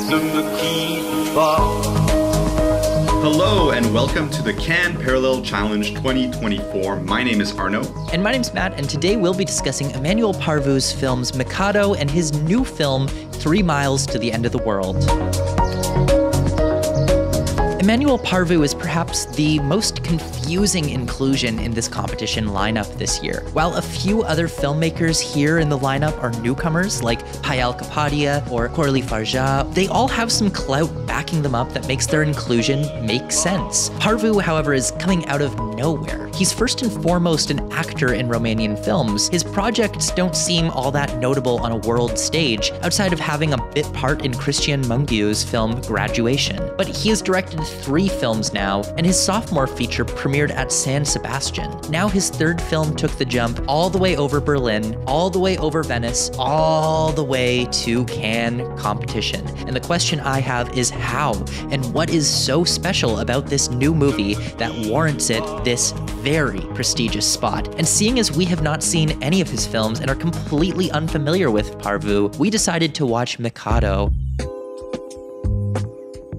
ne me quitte pas. Hello and welcome to the Cannes Parallel Challenge 2024. My name is Arno. And my name's Matt, and today we'll be discussing Emanuel Parvu's films Mikado and his new film, 3 Miles to the End of the World. Emanuel Parvu is perhaps the most confusing inclusion in this competition lineup this year. While a few other filmmakers here in the lineup are newcomers, like Payal Kapadia or Coralie Farja, they all have some clout backing them up that makes their inclusion make sense. Parvu, however, is coming out of nowhere. He's first and foremost an actor in Romanian films. His projects don't seem all that notable on a world stage, outside of having a bit part in Cristian Mungiu's film Graduation. But he has directed 3 films now, and his sophomore feature premiered at San Sebastian. Now his 3rd film took the jump all the way over Berlin, all the way over Venice, all the way to Cannes competition. And the question I have is how, and what is so special about this new movie that warrants it this very prestigious spot? And seeing as we have not seen any of his films and are completely unfamiliar with Parvu, we decided to watch Mikado.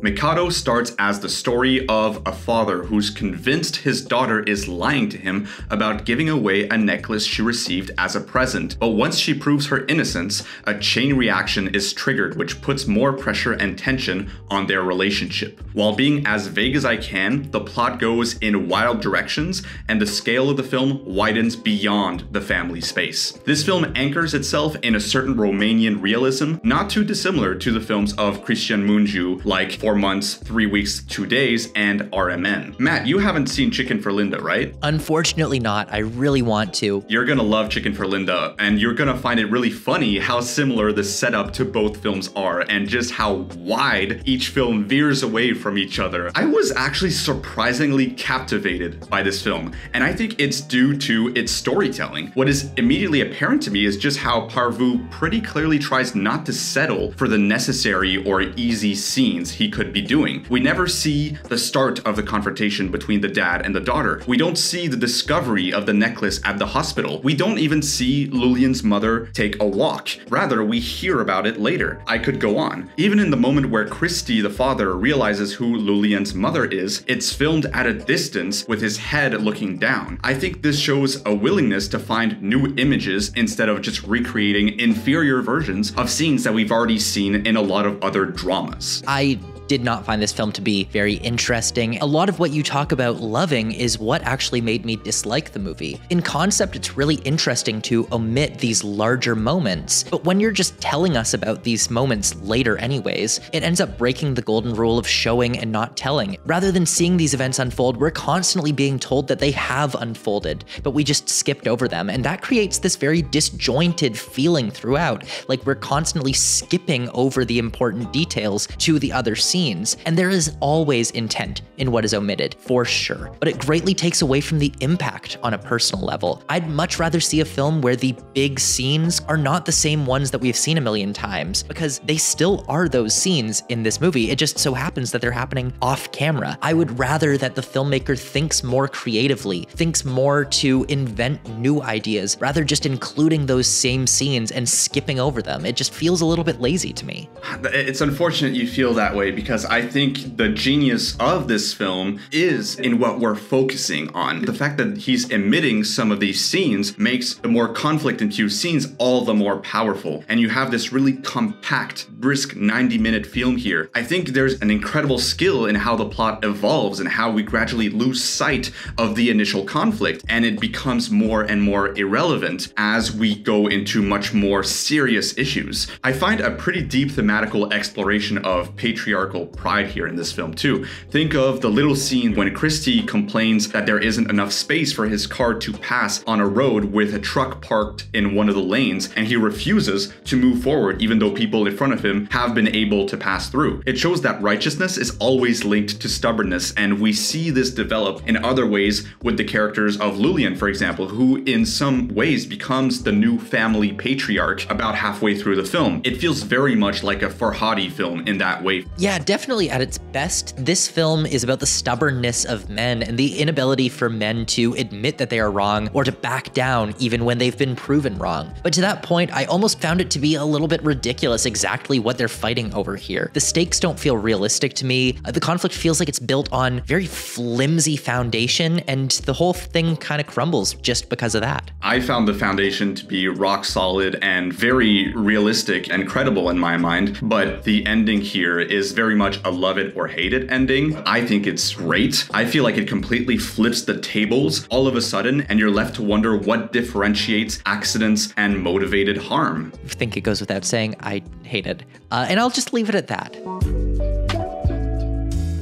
Mikado starts as the story of a father who's convinced his daughter is lying to him about giving away a necklace she received as a present. But once she proves her innocence, a chain reaction is triggered, which puts more pressure and tension on their relationship. While being as vague as I can, the plot goes in wild directions, and the scale of the film widens beyond the family space. This film anchors itself in a certain Romanian realism, not too dissimilar to the films of Cristian Mungiu, like 4 months, 3 weeks, 2 days, and RMN. Matt, you haven't seen Chicken for Linda, right? Unfortunately not. I really want to. You're gonna love Chicken for Linda, and you're gonna find it really funny how similar the setup to both films are, and just how wide each film veers away from each other. I was actually surprisingly captivated by this film, and I think it's due to its storytelling. What is immediately apparent to me is just how Parvu pretty clearly tries not to settle for the necessary or easy scenes he could be doing. We never see the start of the confrontation between the dad and the daughter. We don't see the discovery of the necklace at the hospital. We don't even see Lulian's mother take a walk. Rather, we hear about it later. I could go on. Even in the moment where Christy, the father, realizes who Lulian's mother is, it's filmed at a distance with his head looking down. I think this shows a willingness to find new images instead of just recreating inferior versions of scenes that we've already seen in a lot of other dramas. I did not find this film to be very interesting. A lot of what you talk about loving is what actually made me dislike the movie. In concept, it's really interesting to omit these larger moments, but when you're just telling us about these moments later anyways, it ends up breaking the golden rule of showing and not telling. Rather than seeing these events unfold, we're constantly being told that they have unfolded, but we just skipped over them, and that creates this very disjointed feeling throughout, like we're constantly skipping over the important details to the other scenes. And there is always intent in what is omitted, for sure, but it greatly takes away from the impact on a personal level. I'd much rather see a film where the big scenes are not the same ones that we've seen a million times, because they still are those scenes in this movie. It just so happens that they're happening off camera. I would rather that the filmmaker thinks more creatively, thinks more to invent new ideas, rather just including those same scenes and skipping over them. It just feels a little bit lazy to me. It's unfortunate you feel that way, because I think the genius of this film is in what we're focusing on. The fact that he's omitting some of these scenes makes the more conflict-infused scenes all the more powerful. And you have this really compact, brisk 90-minute film here. I think there's an incredible skill in how the plot evolves and how we gradually lose sight of the initial conflict, and it becomes more and more irrelevant as we go into much more serious issues. I find a pretty deep thematical exploration of patriarchal pride here in this film too. Think of the little scene when Christy complains that there isn't enough space for his car to pass on a road with a truck parked in one of the lanes, and he refuses to move forward even though people in front of him have been able to pass through. It shows that righteousness is always linked to stubbornness, and we see this develop in other ways with the characters of Lulian, for example, who in some ways becomes the new family patriarch about halfway through the film. It feels very much like a Farhadi film in that way. Yeah, definitely at its best, this film is about the stubbornness of men and the inability for men to admit that they are wrong or to back down even when they've been proven wrong. But to that point, I almost found it to be a little bit ridiculous exactly what they're fighting over here. The stakes don't feel realistic to me. The conflict feels like it's built on very flimsy foundation, and the whole thing kind of crumbles just because of that. I found the foundation to be rock solid and very realistic and credible in my mind, but the ending here is very much a love it or hate it ending. I think it's great. I feel like it completely flips the tables all of a sudden, and you're left to wonder what differentiates accidents and motivated harm. I think it goes without saying, I hate it. And I'll just leave it at that.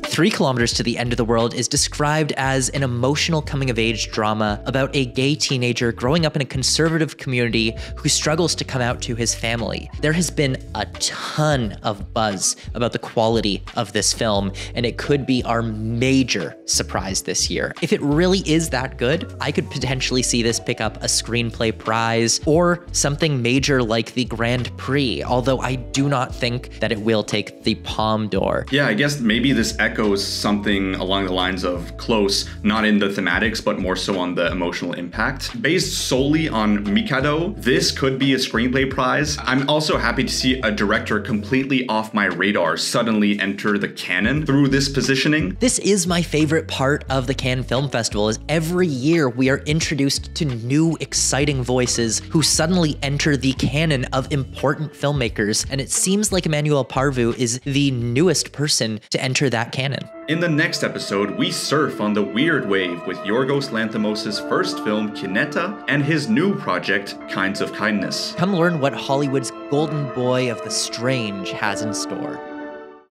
3 Kilometers to the End of the World is described as an emotional coming-of-age drama about a gay teenager growing up in a conservative community who struggles to come out to his family. There has been a ton of buzz about the quality of this film, and it could be our major surprise this year. If it really is that good, I could potentially see this pick up a screenplay prize or something major like the Grand Prix, although I do not think that it will take the Palme d'Or. Yeah, I guess maybe this echoes something along the lines of Close, not in the thematics, but more so on the emotional impact. Based solely on Mikado, this could be a screenplay prize. I'm also happy to see a director completely off my radar suddenly enter the canon through this positioning. This is my favorite part of the Cannes Film Festival, is every year we are introduced to new exciting voices who suddenly enter the canon of important filmmakers, and it seems like Emanuel Parvu is the newest person to enter that canon. In the next episode, we surf on the weird wave with Yorgos Lanthimos' first film, Kineta, and his new project, Kinds of Kindness. Come learn what Hollywood's golden boy of the strange has in store.